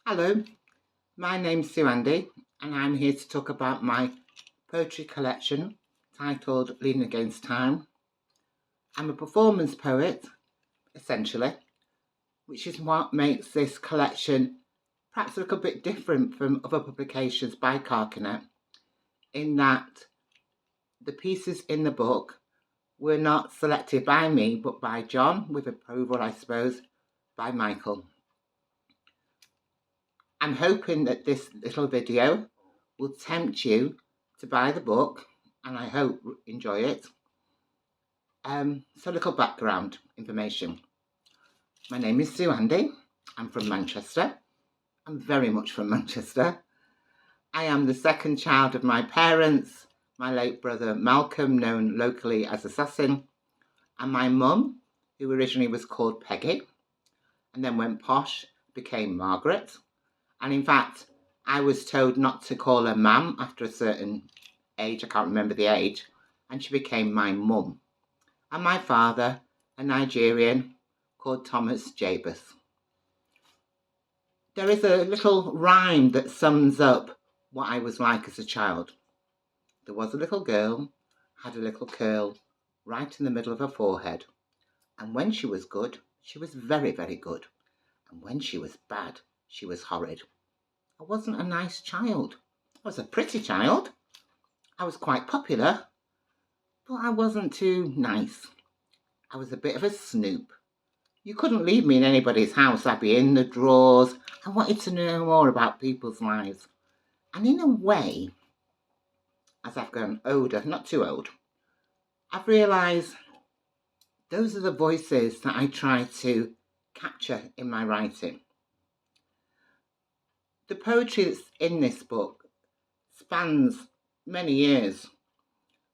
Hello, my name's SuAndi, and I'm here to talk about my poetry collection titled Leaning Against Time. I'm a performance poet, essentially, which is what makes this collection perhaps a little bit different from other publications by Carcanet, in that the pieces in the book were not selected by me, but by John, with approval, I suppose, by Michael. I'm hoping that this little video will tempt you to buy the book, and I hope enjoy it. So a little background information. My name is SuAndi. I'm from Manchester. I'm very much from Manchester. I am the second child of my parents, my late brother Malcolm, known locally as Assassin, and my mum, who originally was called Peggy, and then went posh, became Margaret. And in fact, I was told not to call her Mam after a certain age, I can't remember the age, and she became my mum. And my father, a Nigerian called Thomas Jabus. There is a little rhyme that sums up what I was like as a child. There was a little girl, had a little curl right in the middle of her forehead. And when she was good, she was very, very good. And when she was bad, she was horrid. I wasn't a nice child. I was a pretty child. I was quite popular, but I wasn't too nice. I was a bit of a snoop. You couldn't leave me in anybody's house. I'd be in the drawers. I wanted to know more about people's lives. And in a way, as I've grown older, not too old, I've realised those are the voices that I try to capture in my writing. The poetry that's in this book spans many years.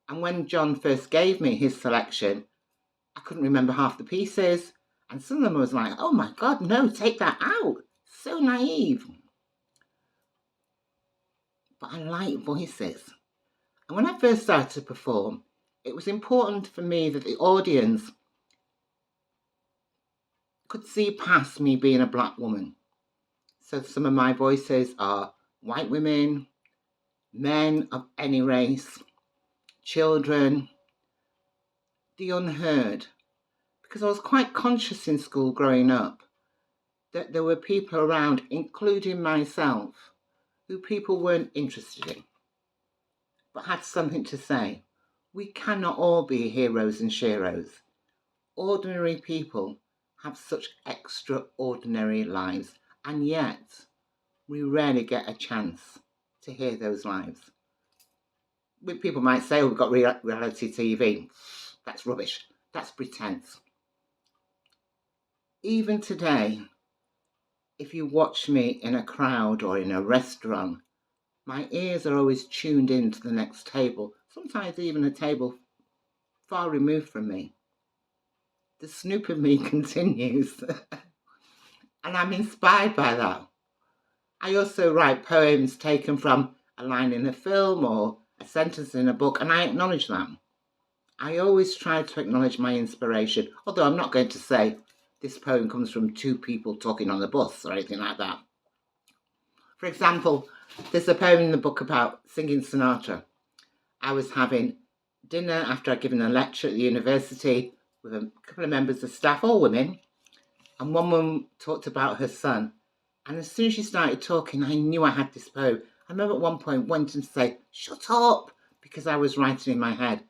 And when John first gave me his selection, I couldn't remember half the pieces. And some of them was like, oh my God, no, take that out. So naive. But I like voices. And when I first started to perform, it was important for me that the audience could see past me being a black woman. So some of my voices are white women, men of any race, children, the unheard. Because I was quite conscious in school growing up that there were people around, including myself, who people weren't interested in, but had something to say. We cannot all be heroes and sheroes. Ordinary people have such extraordinary lives, and yet we rarely get a chance to hear those lives. People might say, oh, we've got reality TV. That's rubbish. That's pretense. Even today, if you watch me in a crowd or in a restaurant, my ears are always tuned in to the next table, sometimes even a table far removed from me. The snoop of me continues, and I'm inspired by that. I also write poems taken from a line in a film or a sentence in a book, and I acknowledge that. I always try to acknowledge my inspiration, although I'm not going to say this poem comes from two people talking on the bus or anything like that. For example, there's a poem in the book about singing Sinatra. I was having dinner after I'd given a lecture at the university with a couple of members of staff, all women, and one woman talked about her son. And as soon as she started talking, I knew I had this poem. I remember at one point wanting to say, shut up, because I was writing in my head.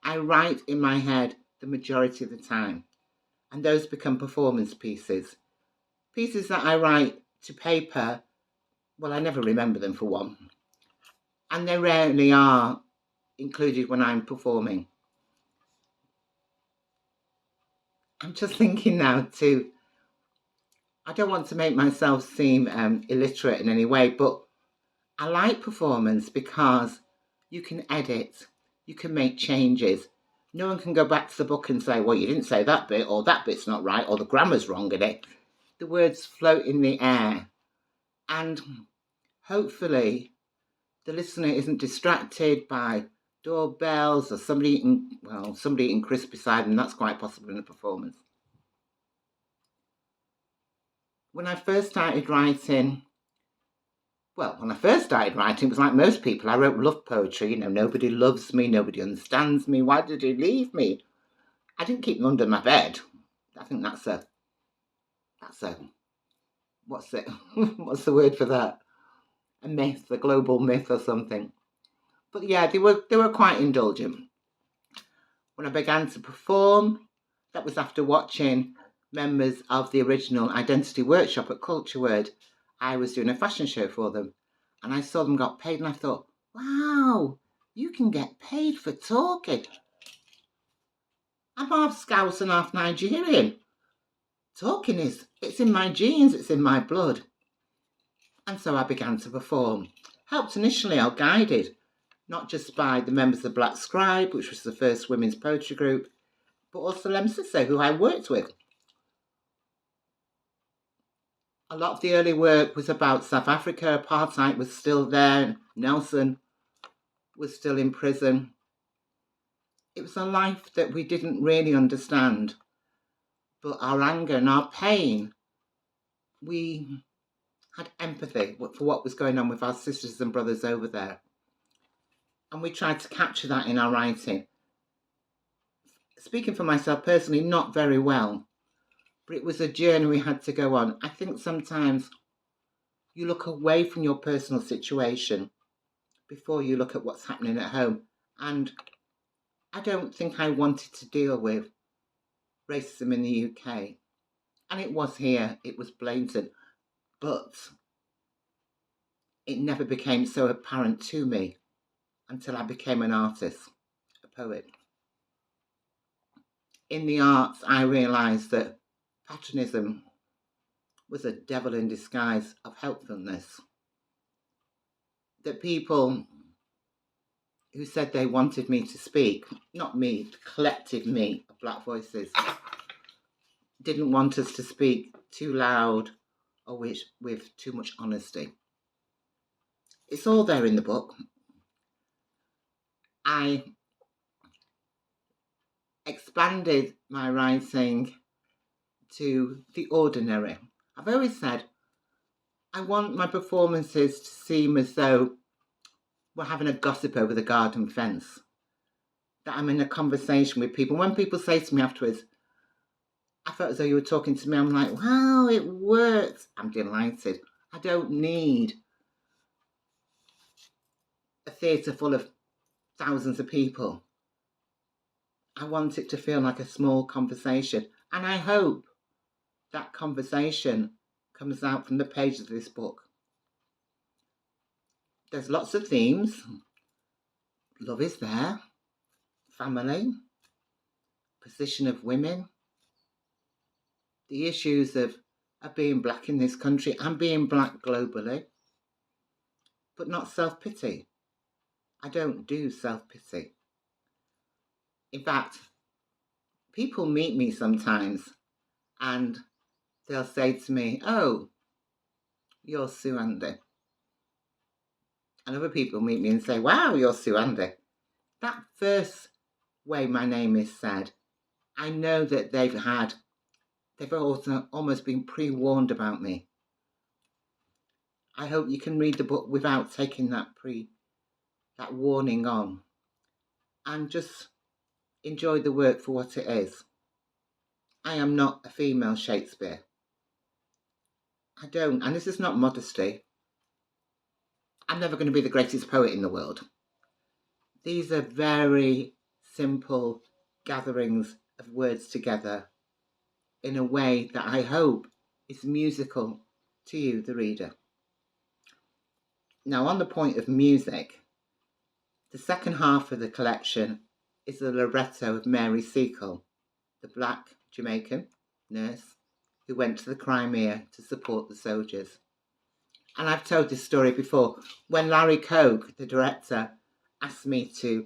I write in my head the majority of the time. And those become performance pieces. Pieces that I write to paper, well, I never remember them for one. And they rarely are included when I'm performing. I'm just thinking now too, I don't want to make myself seem illiterate in any way, but I like performance because you can edit, you can make changes. No one can go back to the book and say, well, you didn't say that bit, or that bit's not right, or the grammar's wrong in it. The words float in the air. And hopefully the listener isn't distracted by doorbells or somebody eating crisp beside them. That's quite possible in a performance. When I first started writing, Well, when I first started writing, it was like most people. I wrote love poetry. Nobody loves me, nobody understands me. Why did you leave me? I didn't keep them under my bed. I think that's a what's it? What's the word for that? A myth, a global myth or something. But yeah, they were quite indulgent. When I began to perform, that was after watching members of the original Identity Workshop at Culture Word. I was doing a fashion show for them, and I saw them got paid, and I thought, wow, you can get paid for talking. I'm half Scouse and half Nigerian. Talking it's in my genes, it's in my blood. And so I began to perform, helped initially or guided, not just by the members of Black Scribe, which was the first women's poetry group, but also Lem Sisse, who I worked with. A lot of the early work was about South Africa. Apartheid was still there. Nelson was still in prison. It was a life that we didn't really understand. But our anger and our pain, we had empathy for what was going on with our sisters and brothers over there. And we tried to capture that in our writing. Speaking for myself personally, not very well. But it was a journey we had to go on. I think sometimes you look away from your personal situation before you look at what's happening at home. And I don't think I wanted to deal with racism in the UK. And it was here, it was blatant, but it never became so apparent to me until I became an artist, a poet. In the arts, I realised that patronism was a devil in disguise of helpfulness. That people who said they wanted me to speak, not me, the collective me of Black voices, didn't want us to speak too loud or with too much honesty. It's all there in the book. I expanded my writing to the ordinary. I've always said I want my performances to seem as though we're having a gossip over the garden fence, that I'm in a conversation with people. When people say to me afterwards, I felt as though you were talking to me, I'm like, wow, it works. I'm delighted. I don't need a theatre full of thousands of people. I want it to feel like a small conversation. And I hope that conversation comes out from the pages of this book. There's lots of themes. Love is there. Family. Position of women. The issues of being Black in this country and being Black globally. But not self-pity. I don't do self-pity. In fact, people meet me sometimes and they'll say to me, oh, you're SuAndi. And other people meet me and say, wow, you're SuAndi. That first way my name is said, I know that they've also almost been pre-warned about me. I hope you can read the book without taking that warning on and just enjoy the work for what it is. I am not a female Shakespeare. I don't, and this is not modesty. I'm never going to be the greatest poet in the world. These are very simple gatherings of words together in a way that I hope is musical to you, the reader. Now, on the point of music, the second half of the collection is the libretto of Mary Seacole, the Black Jamaican nurse who went to the Crimea to support the soldiers. And I've told this story before. When Larry Coke, the director, asked me to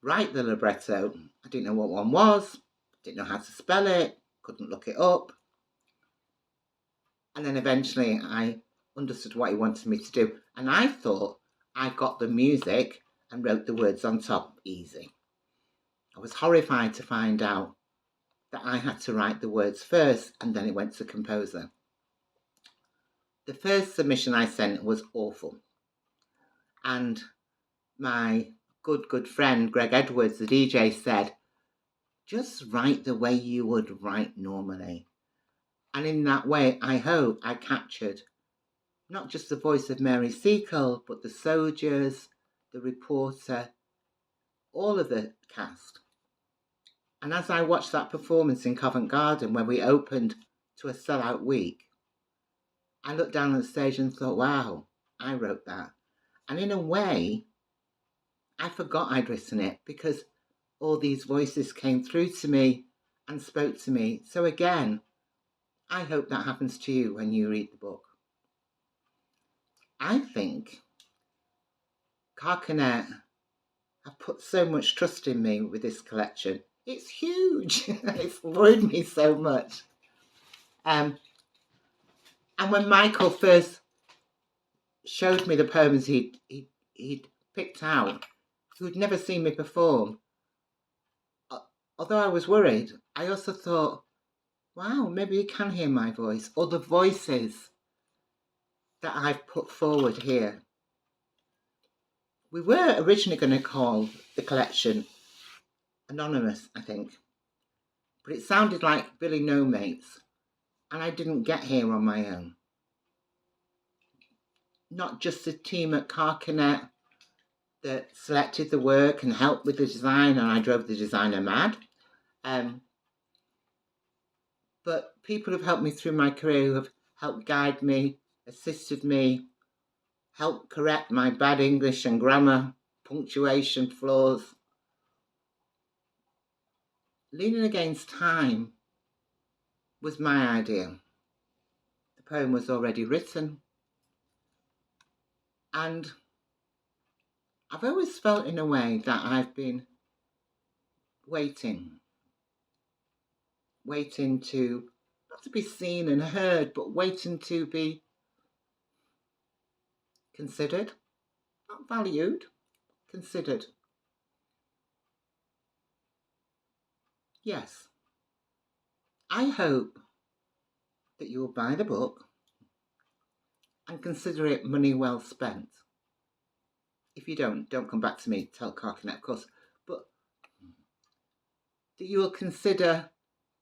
write the libretto, I didn't know what one was, didn't know how to spell it, couldn't look it up. And then eventually I understood what he wanted me to do. And I thought I got the music and wrote the words on top easy. I was horrified to find out that I had to write the words first and then it went to the composer. The first submission I sent was awful. And my good friend Greg Edwards, the DJ, said, just write the way you would write normally. And in that way, I hope I captured not just the voice of Mary Seacole, but the soldiers, the reporter, all of the cast. And as I watched that performance in Covent Garden when we opened to a sellout week, I looked down on the stage and thought, wow, I wrote that. And in a way, I forgot I'd written it because all these voices came through to me and spoke to me. So again, I hope that happens to you when you read the book. I think Carcanet have put so much trust in me with this collection. It's huge. It's worried me so much. And when Michael first showed me the poems he'd picked out, who'd never seen me perform, although I was worried, I also thought, wow, maybe you can hear my voice or the voices that I've put forward here. We were originally going to call the collection Anonymous, I think, but it sounded like Billy No Mates, and I didn't get here on my own. Not just the team at Carcanet that selected the work and helped with the design, and I drove the designer mad, but people who've helped me through my career, who have helped guide me, assisted me, helped correct my bad English and grammar, punctuation flaws. Leaning Against Time was my idea. The poem was already written, and I've always felt in a way that I've been waiting to, not to be seen and heard, but waiting to be considered, not valued, considered. Yes, I hope that you will buy the book and consider it money well spent. If you don't come back to me, tell Carcanet, of course, but that you will consider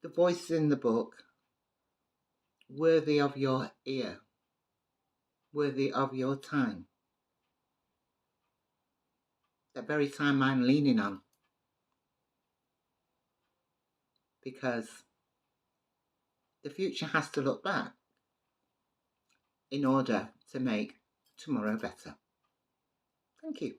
the voices in the book worthy of your ear, worthy of your time. That very time I'm leaning on. Because the future has to look back in order to make tomorrow better. Thank you.